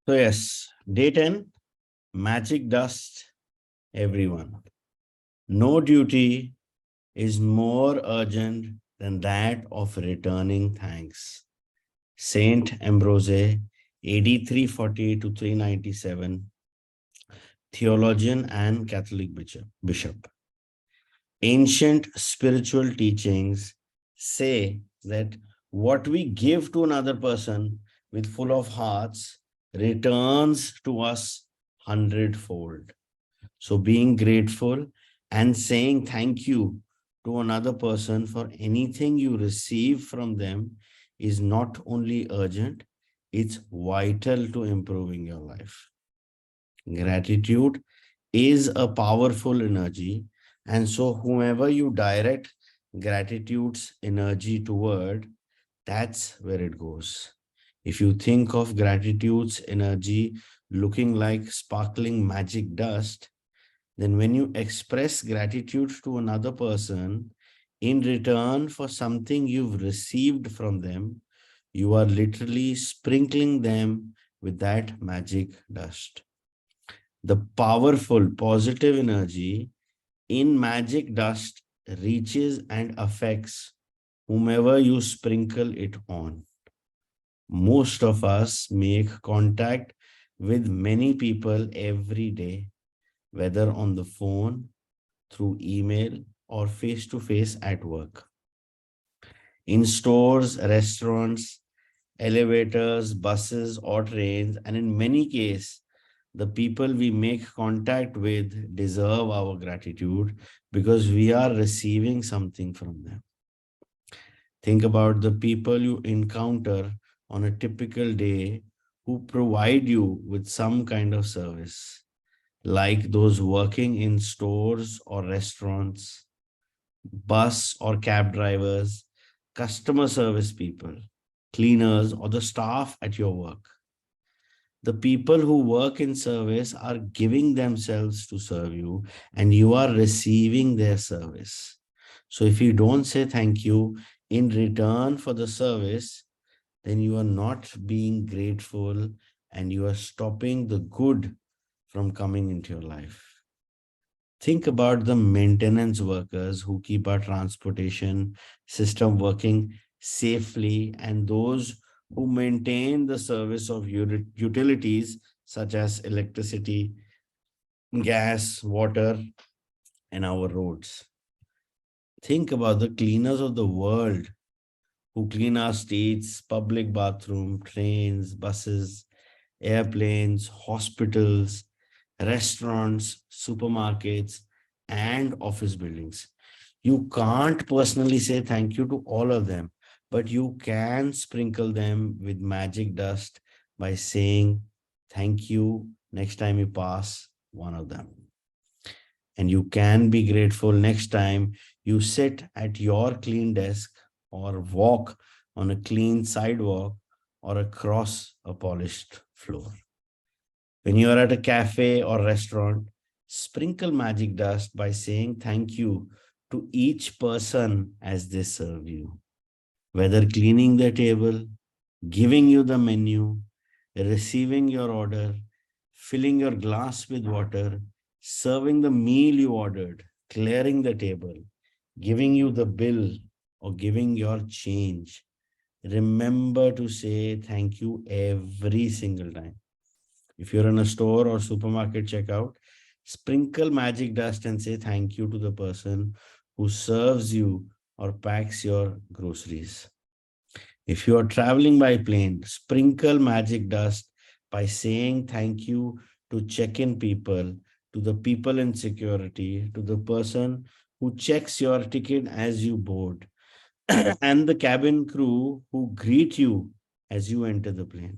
So, yes, day 10, magic dust, everyone. No duty is more urgent than that of returning thanks. Saint Ambrose, AD 340 to 397, theologian and Catholic bishop. Ancient spiritual teachings say that what we give to another person with full of hearts returns to us hundredfold. So, being grateful and saying thank you to another person for anything you receive from them is not only urgent, it's vital to improving your life. Gratitude is a powerful energy, and so whomever you direct gratitude's energy toward, that's where it goes. If you think of gratitude's energy looking like sparkling magic dust, then when you express gratitude to another person in return for something you've received from them, you are literally sprinkling them with that magic dust. The powerful positive energy in magic dust reaches and affects whomever you sprinkle it on. Most of us make contact with many people every day, whether on the phone, through email, or face to face at work. In stores, restaurants, elevators, buses, or trains, and in many cases, the people we make contact with deserve our gratitude because we are receiving something from them. Think about the people you encounter on a typical day who provide you with some kind of service, like those working in stores or restaurants, bus or cab drivers, customer service people, cleaners, or the staff at your work. The people who work in service are giving themselves to serve you, and you are receiving their service. So if you don't say thank you in return for the service, then you are not being grateful and you are stopping the good from coming into your life. Think about the maintenance workers who keep our transportation system working safely and those who maintain the service of utilities such as electricity, gas, water, and our roads. Think about the cleaners of the world who clean our streets, public bathroom, trains, buses, airplanes, hospitals, restaurants, supermarkets, and office buildings. You can't personally say thank you to all of them, but you can sprinkle them with magic dust by saying thank you next time you pass one of them. And you can be grateful next time you sit at your clean desk or walk on a clean sidewalk or across a polished floor. When you are at a cafe or restaurant, sprinkle magic dust by saying thank you to each person as they serve you, whether cleaning the table, giving you the menu, receiving your order, filling your glass with water, serving the meal you ordered, clearing the table, giving you the bill, or giving your change. Remember to say thank you every single time. If you're in a store or supermarket checkout, sprinkle magic dust and say thank you to the person who serves you or packs your groceries. If you are traveling by plane, sprinkle magic dust by saying thank you to check-in people, to the people in security, to the person who checks your ticket as you board, and the cabin crew who greet you as you enter the plane.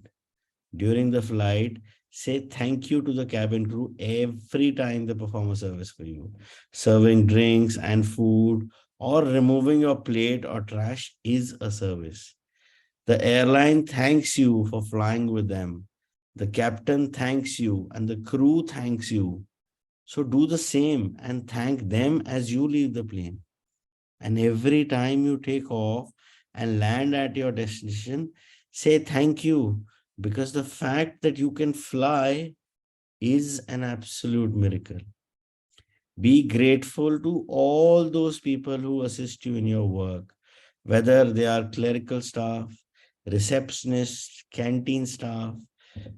During the flight, say thank you to the cabin crew every time they perform a service for you. Serving drinks and food or removing your plate or trash is a service. The airline thanks you for flying with them. The captain thanks you and the crew thanks you. So do the same and thank them as you leave the plane. And every time you take off and land at your destination, say thank you because the fact that you can fly is an absolute miracle. Be grateful to all those people who assist you in your work, whether they are clerical staff, receptionists, canteen staff,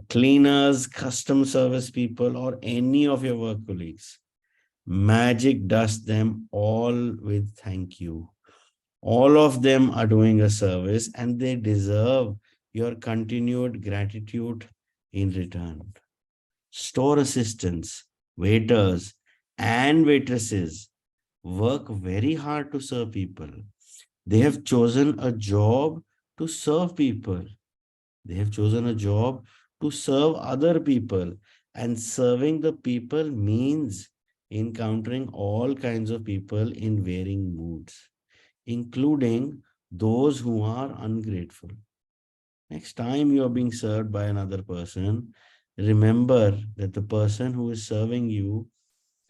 cleaners, custom service people, or any of your work colleagues. Magic does them all with thank you. All of them are doing a service and they deserve your continued gratitude in return. Store assistants, waiters, and waitresses work very hard to serve people. They have chosen a job to serve people. They have chosen a job to serve other people. And serving the people means encountering all kinds of people in varying moods, including those who are ungrateful. Next time you are being served by another person, remember that the person who is serving you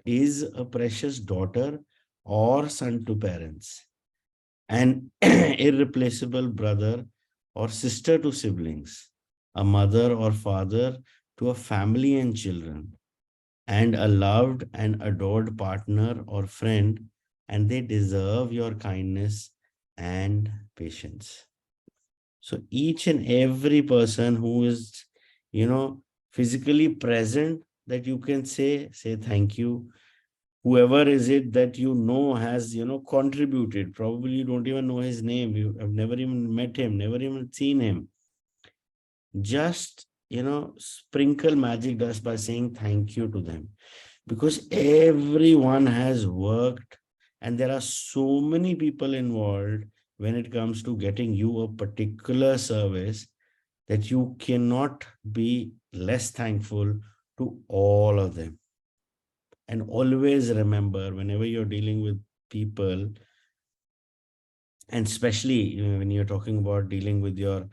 is a precious daughter or son to parents, an irreplaceable brother or sister to siblings, a mother or father to a family and children, and a loved and adored partner or friend, and they deserve your kindness and patience. So each and every person who is, physically present, that you can say thank you. Whoever is it that has, contributed. Probably you don't even know his name. You have never even met him, never even seen him. Just, sprinkle magic dust by saying thank you to them, because everyone has worked and there are so many people involved when it comes to getting you a particular service, that you cannot be less thankful to all of them. And always remember, whenever you're dealing with people, and especially when you're talking about dealing with your,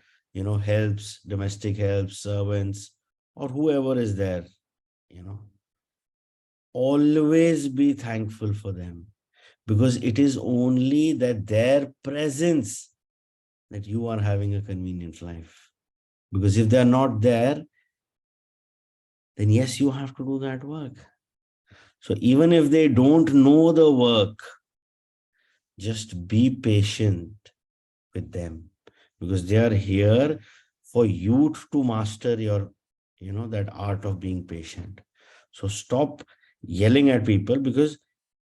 helps, domestic helps, servants, or whoever is there, you know, always be thankful for them, because it is only that their presence that you are having a convenient life. Because if they're not there, then yes, you have to do that work. So even if they don't know the work, just be patient with them, because they are here for you to master your, that art of being patient. So stop yelling at people, because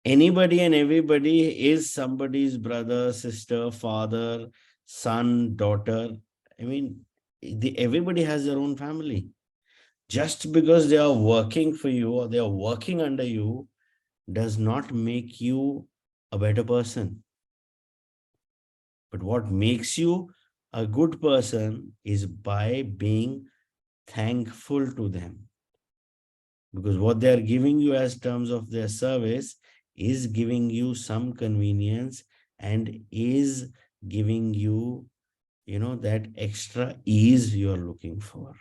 anybody and everybody is somebody's brother, sister, father, son, daughter. I mean, everybody has their own family. Just because they are working for you or they are working under you does not make you a better person. But what makes you a good person is by being thankful to them. Because what they are giving you as terms of their service is giving you some convenience and is giving you, that extra ease you are looking for.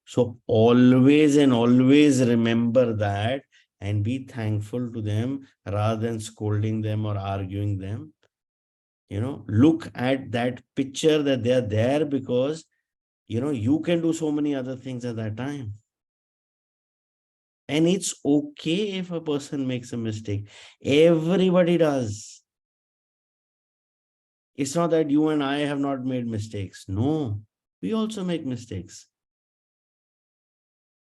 So always and always remember that and be thankful to them rather than scolding them or arguing them. Look at that picture that they are there because, you can do so many other things at that time. And it's okay if a person makes a mistake. Everybody does. It's not that you and I have not made mistakes. No, we also make mistakes.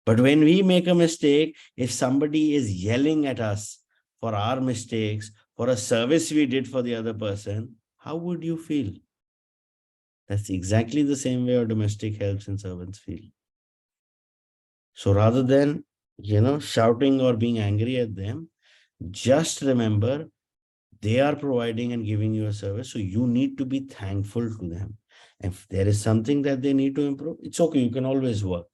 But when we make a mistake, if somebody is yelling at us for our mistakes, for a service we did for the other person, how would you feel? That's exactly the same way our domestic helps and servants feel. So rather than, shouting or being angry at them, just remember they are providing and giving you a service. So you need to be thankful to them. If there is something that they need to improve, it's okay. You can always work.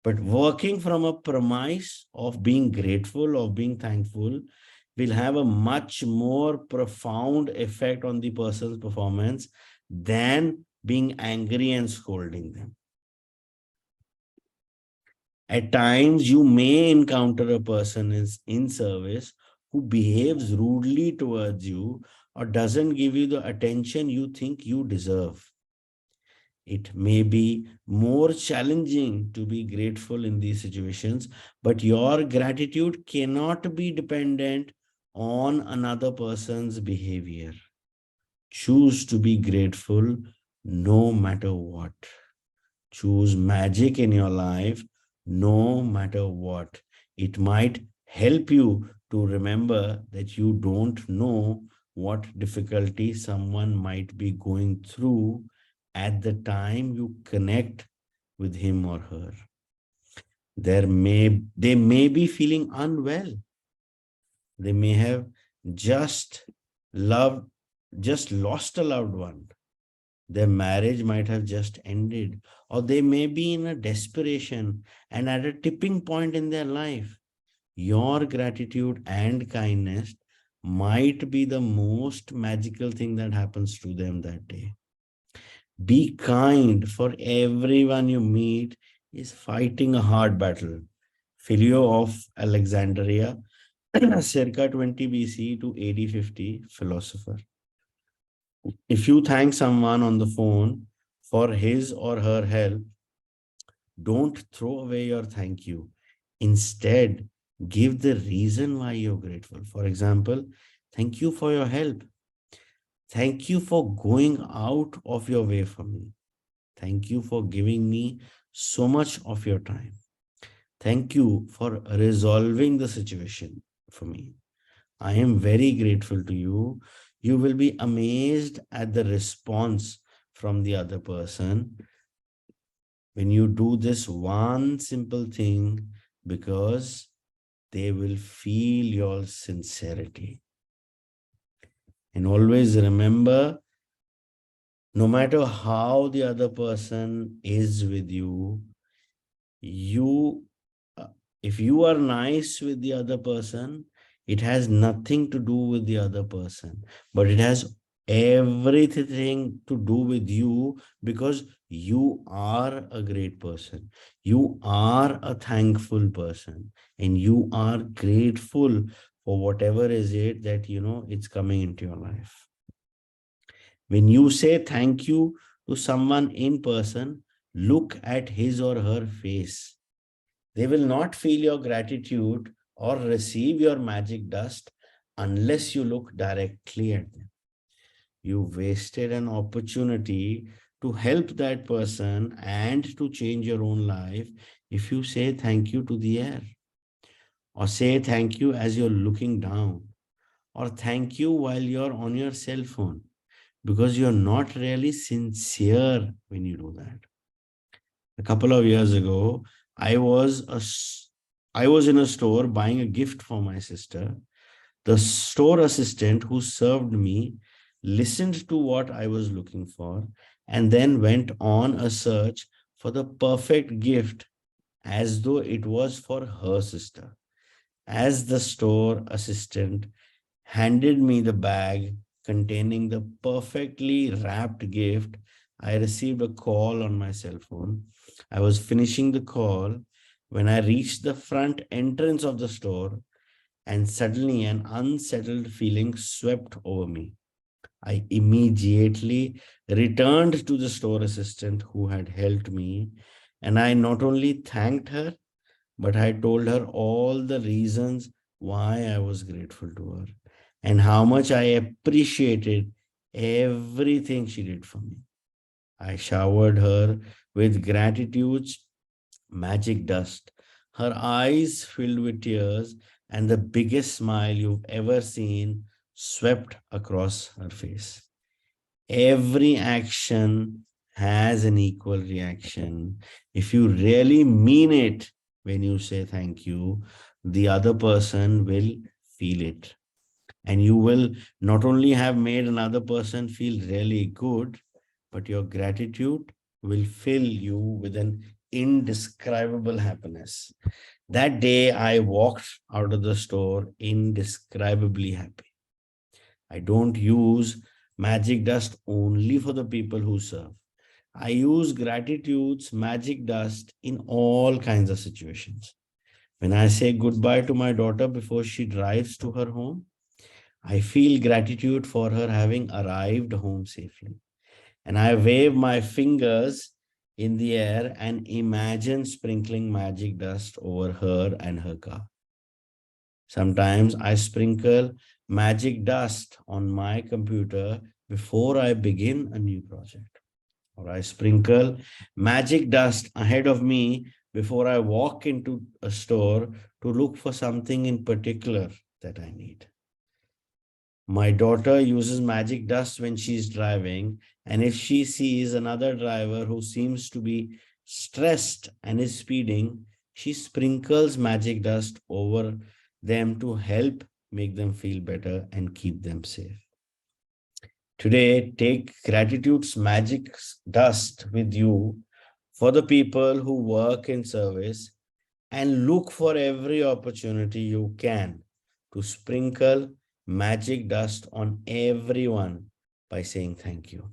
But working from a premise of being grateful, of being thankful, will have a much more profound effect on the person's performance than being angry and scolding them. At times, you may encounter a person in service who behaves rudely towards you or doesn't give you the attention you think you deserve. It may be more challenging to be grateful in these situations, but your gratitude cannot be dependent on another person's behavior. Choose to be grateful no matter what. Choose magic in your life no matter what. It might help you to remember that you don't know what difficulty someone might be going through at the time you connect with him or her. They may be feeling unwell. They may have just loved, just lost a loved one. Their marriage might have just ended, or they may be in a desperation and at a tipping point in their life. Your gratitude and kindness might be the most magical thing that happens to them that day. Be kind, for everyone you meet is fighting a hard battle. Philo of Alexandria, circa 20 BC to AD 50, philosopher. If you thank someone on the phone for his or her help, don't throw away your thank you. Instead, give the reason why you're grateful. For example, thank you for your help. Thank you for going out of your way for me. Thank you for giving me so much of your time. Thank you for resolving the situation for me. I am very grateful to you. You will be amazed at the response from the other person when you do this one simple thing, because they will feel your sincerity. And always remember, no matter how the other person is with you, you if you are nice with the other person, it has nothing to do with the other person, but it has everything to do with you, because you are a great person. You are a thankful person, and you are grateful for whatever is it that it's coming into your life. When you say thank you to someone in person, look at his or her face. They will not feel your gratitude or receive your magic dust unless you look directly at them. You wasted an opportunity to help that person and to change your own life if you say thank you to the air, or say thank you as you're looking down, or thank you while you're on your cell phone, because you're not really sincere when you do that. A couple of years ago, I was in a store buying a gift for my sister. The store assistant who served me listened to what I was looking for and then went on a search for the perfect gift as though it was for her sister. As the store assistant handed me the bag containing the perfectly wrapped gift, I received a call on my cell phone. I was finishing the call when I reached the front entrance of the store, and suddenly an unsettled feeling swept over me. I immediately returned to the store assistant who had helped me, and I not only thanked her, but I told her all the reasons why I was grateful to her and how much I appreciated everything she did for me. I showered her with gratitude's magic dust. Her eyes filled with tears, and the biggest smile you've ever seen swept across her face. Every action has an equal reaction. If you really mean it when you say thank you, the other person will feel it. And you will not only have made another person feel really good, but your gratitude will fill you with an indescribable happiness. That day, I walked out of the store indescribably happy. I don't use magic dust only for the people who serve. I use gratitude's magic dust in all kinds of situations. When I say goodbye to my daughter before she drives to her home, I feel gratitude for her having arrived home safely. And I wave my fingers in the air and imagine sprinkling magic dust over her and her car. Sometimes I sprinkle magic dust on my computer before I begin a new project. Or I sprinkle magic dust ahead of me before I walk into a store to look for something in particular that I need. My daughter uses magic dust when she's driving, and if she sees another driver who seems to be stressed and is speeding, she sprinkles magic dust over them to help make them feel better and keep them safe. Today, take gratitude's magic dust with you for the people who work in service and look for every opportunity you can to sprinkle magic dust on everyone by saying thank you.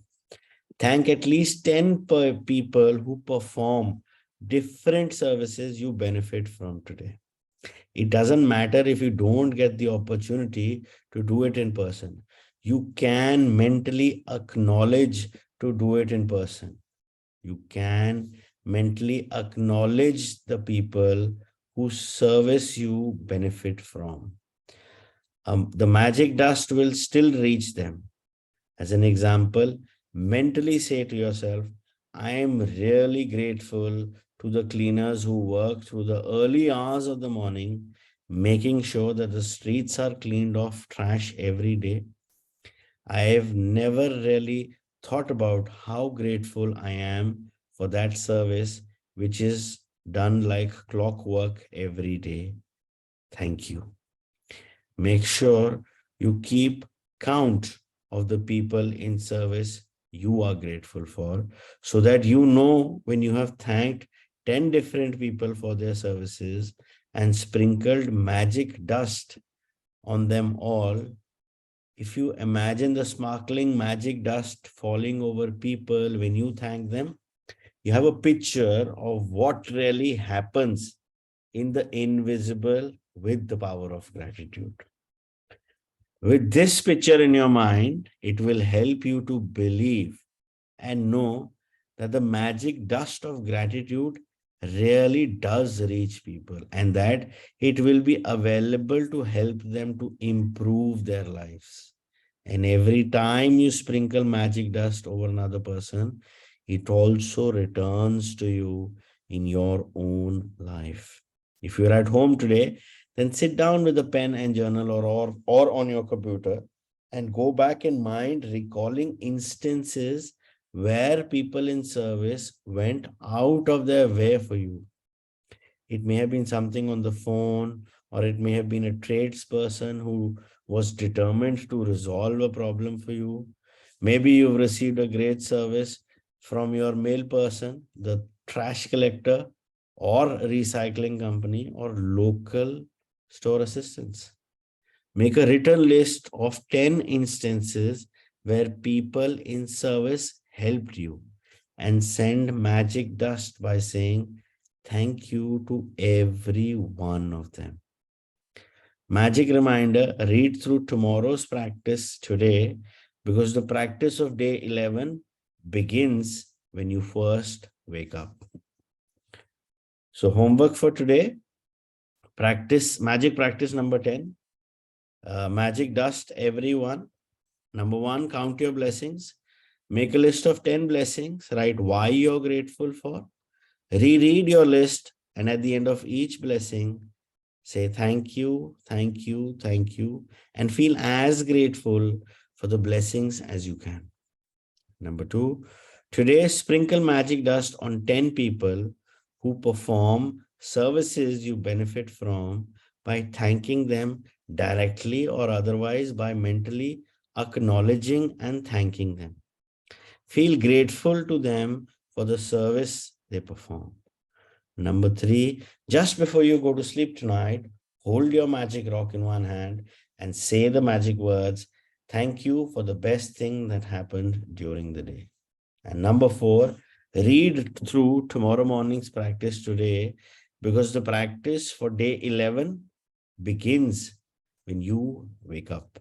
Thank at least 10 people who perform different services you benefit from today. It doesn't matter if you don't get the opportunity to do it in person. You can mentally acknowledge to do it in person. You can mentally acknowledge the people whose service you benefit from. The magic dust will still reach them. As an example, mentally say to yourself, I am really grateful to the cleaners who work through the early hours of the morning, making sure that the streets are cleaned of trash every day. I have never really thought about how grateful I am for that service, which is done like clockwork every day. Thank you. Make sure you keep count of the people in service you are grateful for, so that you know when you have thanked 10 different people for their services and sprinkled magic dust on them all. If you imagine the sparkling magic dust falling over people when you thank them, you have a picture of what really happens in the invisible with the power of gratitude. With this picture in your mind, it will help you to believe and know that the magic dust of gratitude really does reach people and that it will be available to help them to improve their lives. And every time you sprinkle magic dust over another person, it also returns to you in your own life. If you're at home today, then sit down with a pen and journal or on your computer and go back in mind recalling instances where people in service went out of their way for you. It may have been something on the phone, or it may have been a tradesperson who was determined to resolve a problem for you. Maybe you've received a great service from your mail person, the trash collector, or recycling company, or local store assistants. Make a written list of 10 instances where people in service helped you and send magic dust by saying thank you to every one of them. Magic reminder, read through tomorrow's practice today, because the practice of day 11 begins when you first wake up. So homework for today, magic practice number 10. Magic dust everyone. Number 1, count your blessings. Make a list of 10 blessings. Write why you're grateful for. Reread your list, and at the end of each blessing, say thank you, thank you, thank you, and feel as grateful for the blessings as you can. Number 2, today sprinkle magic dust on 10 people who perform services you benefit from by thanking them directly or otherwise by mentally acknowledging and thanking them. Feel grateful to them for the service they perform. Number 3, just before you go to sleep tonight, hold your magic rock in one hand and say the magic words, thank you for the best thing that happened during the day. And number 4, read through tomorrow morning's practice today, because the practice for day 11 begins when you wake up.